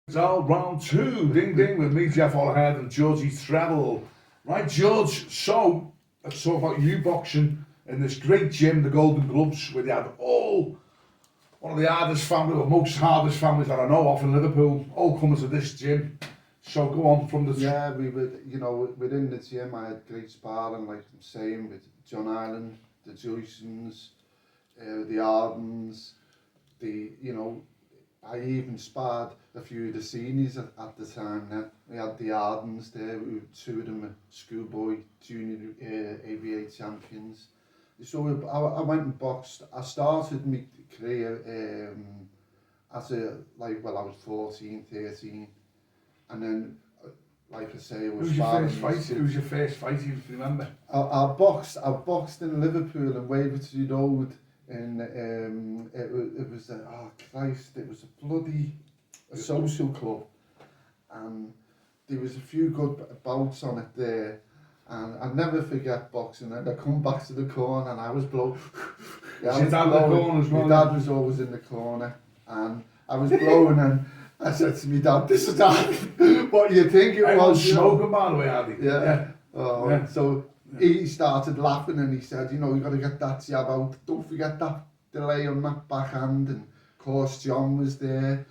It's all round two, ding ding, with me, Jeff Ollerhead, and Georgie Treble. Right, George, so let's talk about you boxing in this great gym, the Golden Gloves, where they had all, one of the hardest families, or most hardest families that I know of in Liverpool, all coming to this gym. So go on from the... Yeah, we were, within the gym I had great sparring, like I'm saying, with John Ireland, the Joysons, the Ardens, I even sparred a few of the seniors at the time then. We had the Ardens there, two of them were schoolboy junior AVA champions. So I went and boxed. I started my career I was 14, 13. And then, like I say, I was Who was your first fight, if you remember? I boxed in Liverpool and Wavertree Road. And it was a bloody social club, and there was a few good bouts on it there, and I'll never forget boxing. And I come back to the corner and I was blowing. Yeah, your dad in the corner as well? My dad was always in the corner, and I was blowing, and I said to my dad, "This is Dad, what do you think it was?" Smoking, by the way, Addy. Yeah. Oh, yeah. So he started laughing and he said, you got to get that jab out. Don't forget that delay on that backhand. And of course, John was there,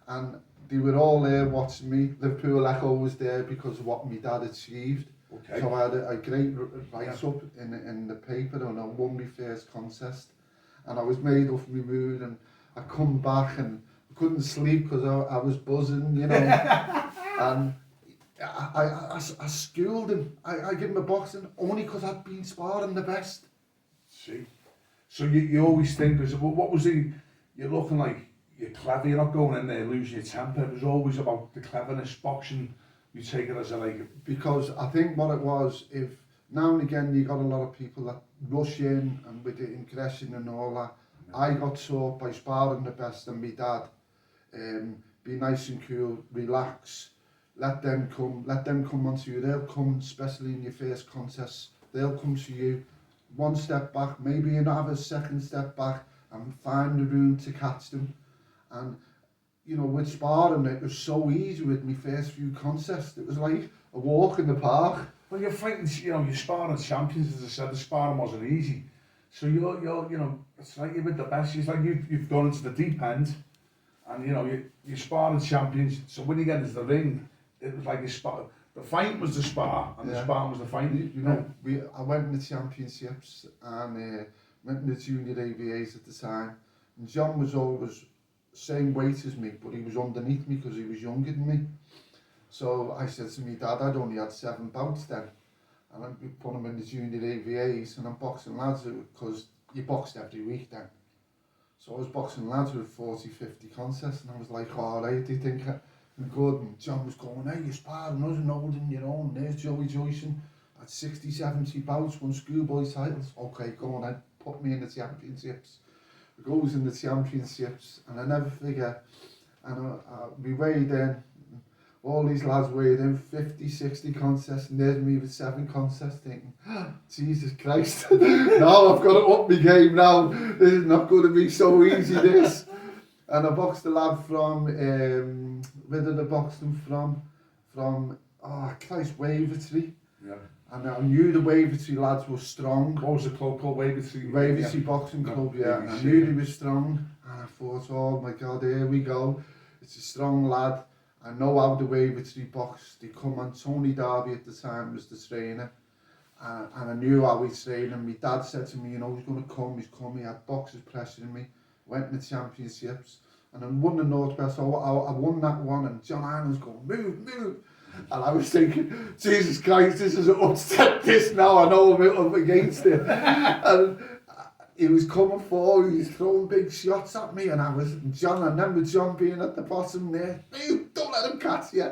and they were all there watching me. Liverpool Echo was there because of what my dad achieved. Okay. So I had a great write-up in the paper, and I won my first contest. And I was made off my mood, and I come back and I couldn't sleep because I was buzzing, and I schooled him. I gave him a boxing only because I'd been sparring the best. See, so you always think, what was you're looking like, you're clever, you're not going in there losing your temper. It was always about the cleverness. Boxing, you take it as because I think what it was, if now and again you got a lot of people that rush in and with the aggression and all that. I got taught by sparring the best, and my dad, be nice and cool, relax. Let them come onto you. They'll come, especially in your first contest, they'll come to you one step back, maybe another second step back, and find the room to catch them. And with sparring, it was so easy with my first few contests. It was like a walk in the park. Well, you're fighting, you're sparring champions, as I said. The sparring wasn't easy. So you're it's like you're with the best. It's like you've gone into the deep end, and you're sparring champions. So when you get into the ring, it was like a spar. The fight was the spar, and the spar was the fight. I went in the championships and went in the junior AVAs at the time. And John was always same weight as me, but he was underneath me because he was younger than me. So I said to my dad, I'd only had 7 bouts then, and I put him in the junior AVAs, and I'm boxing lads because you boxed every week then. So I was boxing lads with 40, 50 contests, and I was like, all right, do you think I'm good? And John was going, hey, you're sparring us and holding your own. There's Joey Joyson, had 60, 70 bouts, won schoolboy titles. Okay, go on then, put me in the championships. I goes in the championships, and I never forget, and we weighed in, all these lads weighed in, 50, 60 contests, and there's me with 7 contests, thinking, Jesus Christ, now I've got to up my game now, this is not going to be so easy, this. And I boxed a lad from, where did I box him from? Wavertree. Yeah. And I knew the Wavertree lads were strong. What was the club called? Wavertree? Wavertree Boxing Club, yeah. I knew they were strong, and I thought, oh my God, here we go. It's a strong lad. I know how the Wavertree box. They come on. Tony Darby at the time was the trainer, and I knew how he trained. And my dad said to me, he's going to come. He's come. He had boxers pressuring me. Went in the championships, and I won the Northwest. So I won that one, and John Ireland's going, move. And I was thinking, Jesus Christ, this is an upset this now, I know I'm up against it. And he was coming forward, he was throwing big shots at me, and I remember John being at the bottom there, don't let him catch you.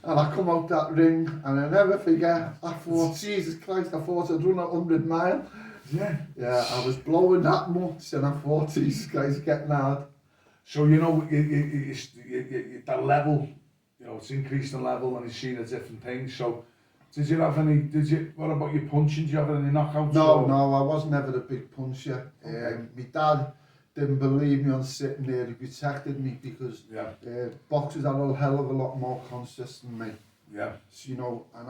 And I come out that ring, and I never forget, I thought, Jesus Christ, I thought I'd run 100 miles. Yeah. Yeah, I was blowing that much, and I thought, Jesus Christ, getting hard. So, that level, it's increased in level, and you've seen a different things. So, what about your punching? Did you have any knockouts? No, I was never a big puncher. Okay. My didn't believe me on sitting there. He protected me because Yeah. boxers are a hell of a lot more conscious than me. Yeah. So, you know, and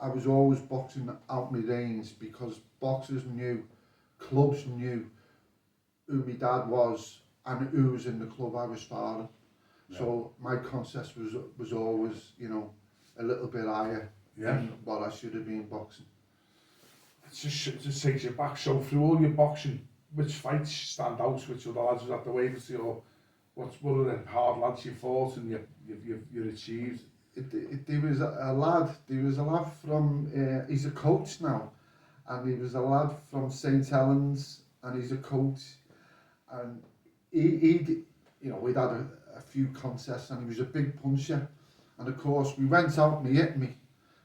I was always boxing out my range because boxers knew, clubs knew who my dad was and who was in the club I was sparring. Yeah. So my conscience was always, you know, a little bit higher than what I should have been boxing. It just takes you back. So through all your boxing, which fights stand out? Which other lads was at the way to, or what are the hard lads you fought and you achieved? There was a lad from, he's a coach now, and he was a lad from St Helens, and he's a coach, and he you know, we'd had a few contests, and he was a big puncher, and of course we went out and he hit me.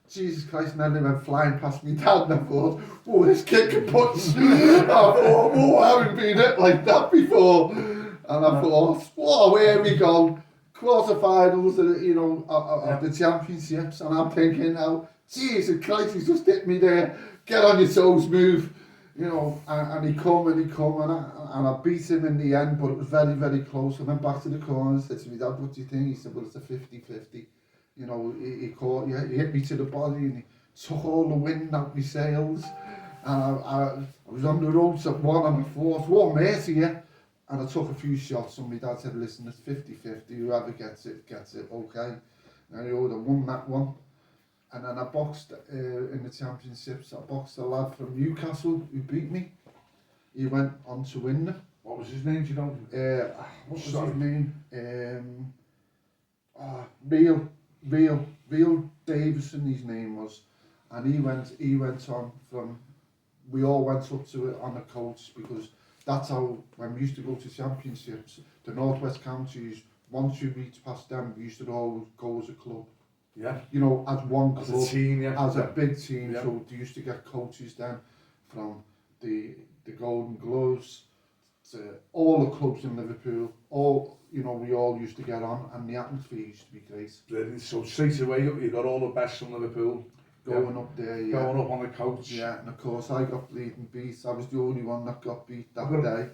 Jesus Christ, nearly went flying past me dad, and I thought, oh, this kick and punch. I thought, oh, I haven't been hit like that before. And I thought, whoa, here we go. Quarterfinals, you know, of the championships, and I'm thinking now, Jesus Christ, he's just hit me there. Get on your toes, move. You know, and he come, and I beat him in the end, but it was very, very close. I went back to the corner and said to me, Dad, what do you think? He said, well, it's a 50-50. You know, he caught, he hit me to the body and he took all the wind out my sails. And I was on the ropes at one and I thought, what mercy, yeah. And I took a few shots and my dad said, listen, it's 50-50, whoever gets it, okay. And I would have won that one. And then I boxed in the championships. I boxed a lad from Newcastle who beat me. He went on to win them. What was his name, do you know? What was his name? Real Davison, his name was. And he went on from, we all went up to it on a coach because that's how, when we used to go to championships, the Northwest counties, once you reach past them, we used to always go as a club. Yeah. You know, as one club, as a team, yeah. As a big team, so they used to get coaches then from the Golden Gloves to all the clubs in Liverpool. All, you know, we all used to get on, and the atmosphere used to be great. Brilliant. So straight away, you got all the best from Liverpool. Going up there, Going up on the coach. Yeah, and of course I got bleeding beat. I was the only one that got beat that day.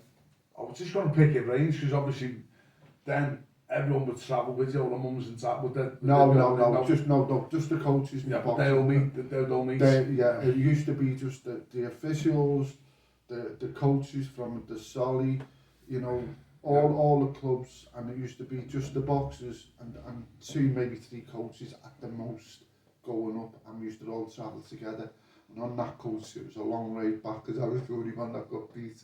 I was just going to pick your brains because obviously then everyone would travel with you, all the mums and that. No, just the coaches. Yeah, but they'll meet. Yeah, it used to be just the officials, the coaches from the Solly, you know, all the clubs, and it used to be just the boxers and two, maybe three coaches at the most going up, and we used to all travel together. And on that coach, it was a long ride back because I was the only one that got beat.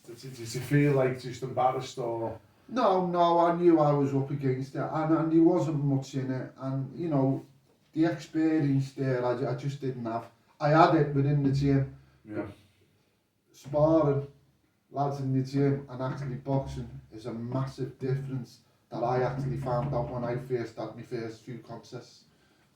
Did you feel like just embarrassed or? No, I knew I was up against it, and there wasn't much in it, and you know, the experience there, I just didn't have. I had it within the gym. Yeah. Sparring, lads in the gym, and actually boxing is a massive difference that I actually found out when I first had my first few contests.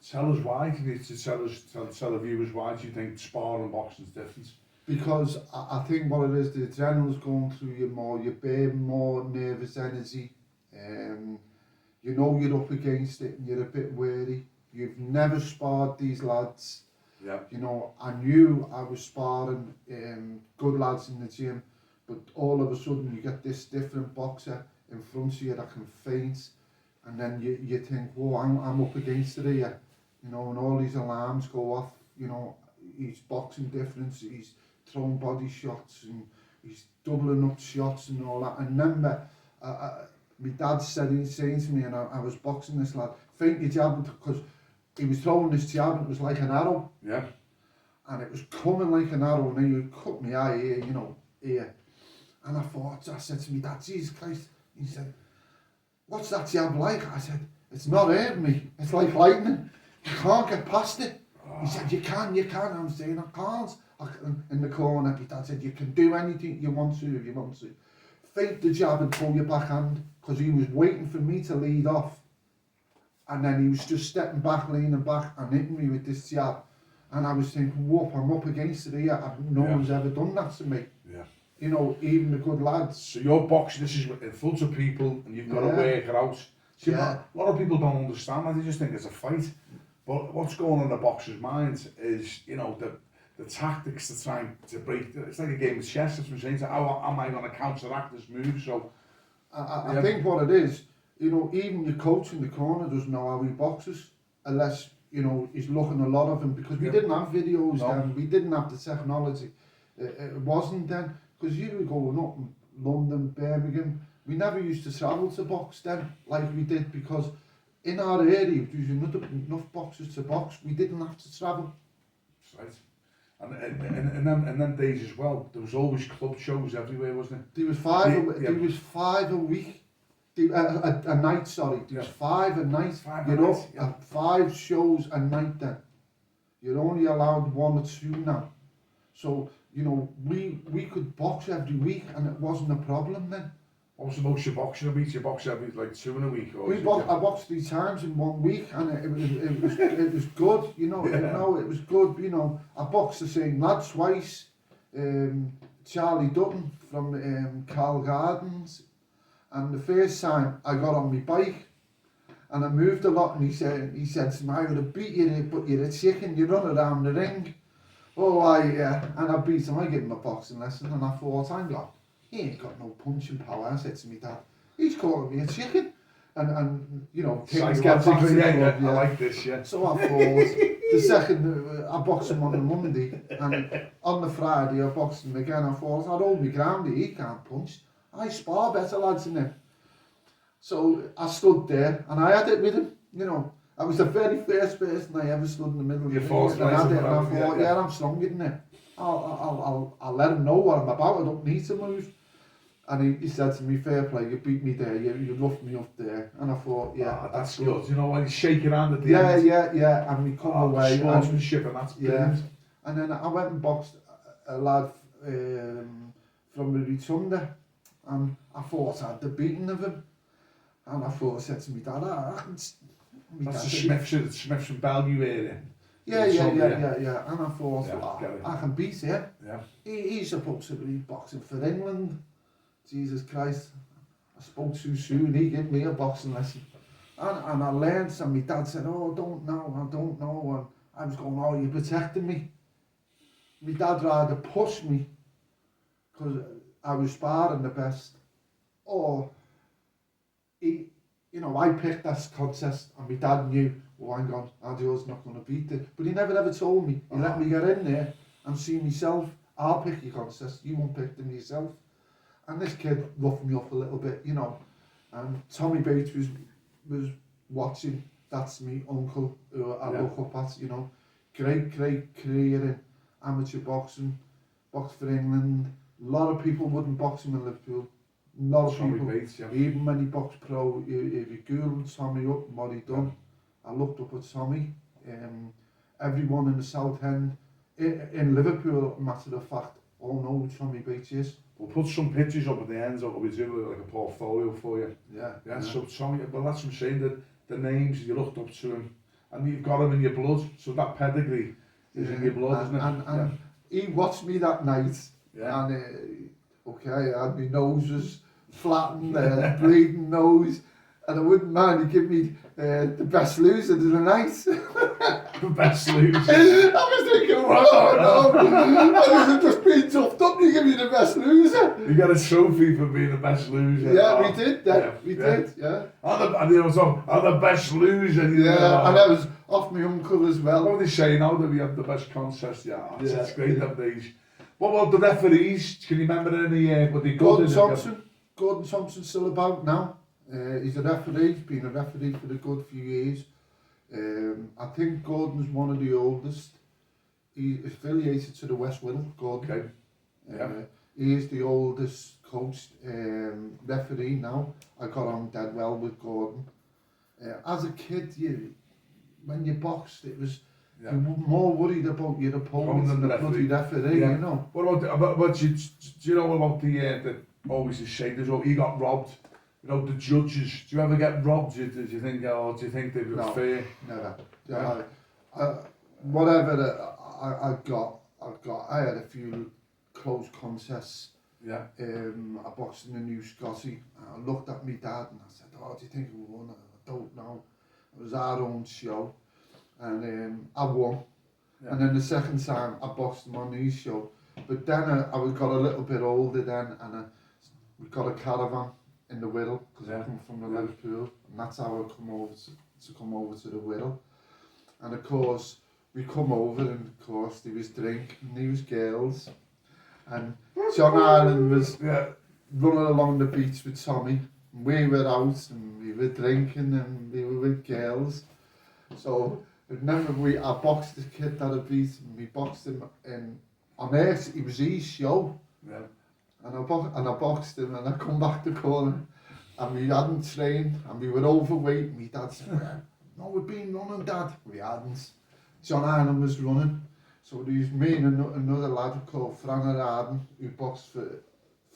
Tell us why. Can you tell the viewers why do you think sparring and boxing is different? Because I think what it is, the adrenaline's going through you more, you're burning more nervous energy, you know you're up against it and you're a bit wary. You've never sparred these lads. Yeah. You know, I knew I was sparring good lads in the gym, but all of a sudden you get this different boxer in front of you that can feint, and then you think, whoa, I'm up against it here. You know, and all these alarms go off, you know, he's boxing different, he's throwing body shots and he's doubling up shots and all that. I remember my dad saying to me, and I was boxing this lad, feint your jab, because he was throwing this jab and it was like an arrow. Yeah. And it was coming like an arrow, and he cut my eye here, you know, here. And I said to me, Dad, Jesus Christ. He said, what's that jab like? I said, it's not hurting me, it's like lightning. You can't get past it. He said, you can. I'm saying, I can't. In the corner, my dad said, you can do anything you want to if you want to. Feint the jab and pull your backhand, because he was waiting for me to lead off. And then he was just stepping back, leaning back and hitting me with this jab. And I was thinking, whoop, I'm up against it here. No one's ever done that to me. Yeah. You know, even the good lads. So you're boxing, this is in front of people and you've got to work it out. See, a lot of people don't understand that, they just think it's a fight. But what's going on in the boxer's mind is, you know, the the tactics to try and to break. It's like a game of chess. That's what I'm saying. So how am I going to counteract this move? So I think what it is, you know, even your coach in the corner doesn't know how he boxes unless, you know, he's looking a lot of him, because we didn't have videos then, we didn't have the technology. It wasn't then, because you were going up in London, Birmingham, we never used to travel to box then like we did, because in our area there was enough boxers to box. We didn't have to travel. That's right. And then days as well, there was always club shows everywhere, wasn't it? There was there was 5 a week. A night, sorry. There was 5 a night. 5 you a know, night, 5 shows a night then. You're only allowed 1 or 2 now. So, you know, we could box every week and it wasn't a problem then. What was the most you boxing a week? You box every like 2 in a week? Or I boxed 3 times in 1 week, and it was good, you know. It was good, you know. I boxed the same lad twice. Charlie Dutton from Carl Gardens. And the first time I got on my bike and I moved a lot, and he said to me, I would have beat you, but you're a chicken, you run around the ring. And I beat him. I gave him a boxing lesson, and I thought, he ain't got no punching power. I said to me dad, he's calling me a chicken. And you know, psychologically, I like this, yeah. So I thought, the second, I boxed him on the Monday, and on the Friday I boxed him again. I thought, I'd hold my ground here, he can't punch. I spar better lads than him. So I stood there and I had it with him, you know. I was the very first person I ever stood in the middle of the ring, and I thought, yeah, I'm stronger than him. I'll let him know what I'm about. I don't need to move. And he said to me, fair play, you beat me there, you roughed me up there. And I thought, yeah, that's good. You know, when he's shaking hand at the end. Yeah. And we come away. Sportsmanship, and that's brilliant. Yeah. And then I went and boxed a lad from the Rotunda. And I thought I had the beating of him. And I said to me dad, I can... That's the Smiths from Bellevue area. Yeah. And I thought, I can beat him. Yeah. He's supposed to be boxing for England. Jesus Christ. I spoke too soon. He gave me a boxing lesson. And I learned, and my dad said, I don't know. And I was going, you're protecting me. My dad rather pushed me because I was sparring the best. Or, I picked this contest, and my dad knew, hang on, Adio's not going to beat it. But he never ever told me. He let me get in there and see myself. I'll pick your contest, you won't pick them yourself. And this kid roughed me up a little bit, you know. And Tommy Bates was watching. That's me uncle, who I look up at, you know. Great career in amateur boxing, boxed for England. A lot of people wouldn't box him in Liverpool. A lot of Tommy people, Bates, yeah. even when he boxed pro, if you Googled Tommy up and what he done, I looked up at Tommy. Everyone in the South End, in Liverpool, matter of fact, all know who Tommy Bates is. We'll put some pictures up at the end, or we do like a portfolio for you. Yeah. So Tommy, well, that's what I'm saying, that the names, you looked up to him, and you've got him in your blood, so that pedigree is in your blood, isn't it? And he watched me that night, and I had my nose was flattened, bleeding nose, and I wouldn't mind he give me the best loser of the night. The best loser. I was thinking, I was just being toughed up, you give me the best loser. You got a trophy for being the best loser. Yeah, we did that. We did. And it was the best loser. And that was off my uncle as well. What were they saying now that we had the best contest? It's great them days. What about the referees? Can you remember any? What they Gordon Thompson's still about now. He's a referee. He's been a referee for a good few years. I think Gordon's one of the oldest. He's affiliated to the West Wirral, Gordon. Okay. He is the oldest coach, referee now. I got on dead well with Gordon. As a kid, when you boxed, it was you were more worried about your opponent than the bloody referee, you know. What about do you know about the always the shaders? He got robbed. You know, the judges, do you ever get robbed? Do you think they were fair? Never. Whatever I had a few close contests. Yeah. I boxed in the New Scotty. I looked at my dad and I said, do you think we won? I don't know. It was our own show. And I won. And then the second time I boxed him on his show. But then I got a little bit older then, and we got a caravan in the Wirral, because I come from the Liverpool, and that's how I come over to come over to the Wirral. And of course, we come over, and of course there was drink, and there was girls, and John Ireland was running along the beach with Tommy, and we were out, and we were drinking, and we were with girls. So I remember I boxed this kid that I beat, and we boxed him on Earth. It was his show. Yeah. And I boxed him, and I come back the corner, and we hadn't trained, and we were overweight. My dad said, "No, we've been running, Dad." We hadn't. John Ireland was running. So there was me and another lad called Fran Arden, who boxed for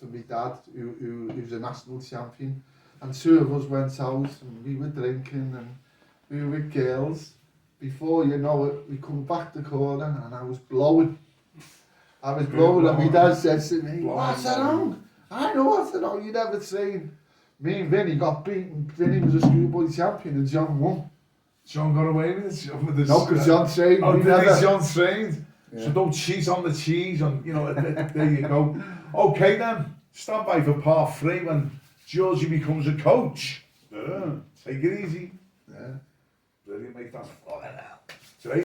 my dad, who was a national champion. And two of us went out, and we were drinking, and we were with girls. Before you know it, we come back the corner, and I was blowing. And my dad says to me, "What's that wrong?" I know what's that wrong, you never trained. Me and Vinny got beaten. Vinny was a schoolboy champion, and John won. John got away with it. No, because John trained. Oh, John trained. Yeah. So don't cheat on the cheese. There you go. Okay then, stand by for part 3 when Georgie becomes a coach. Take it easy. Yeah. Brilliant, mate. That's fun.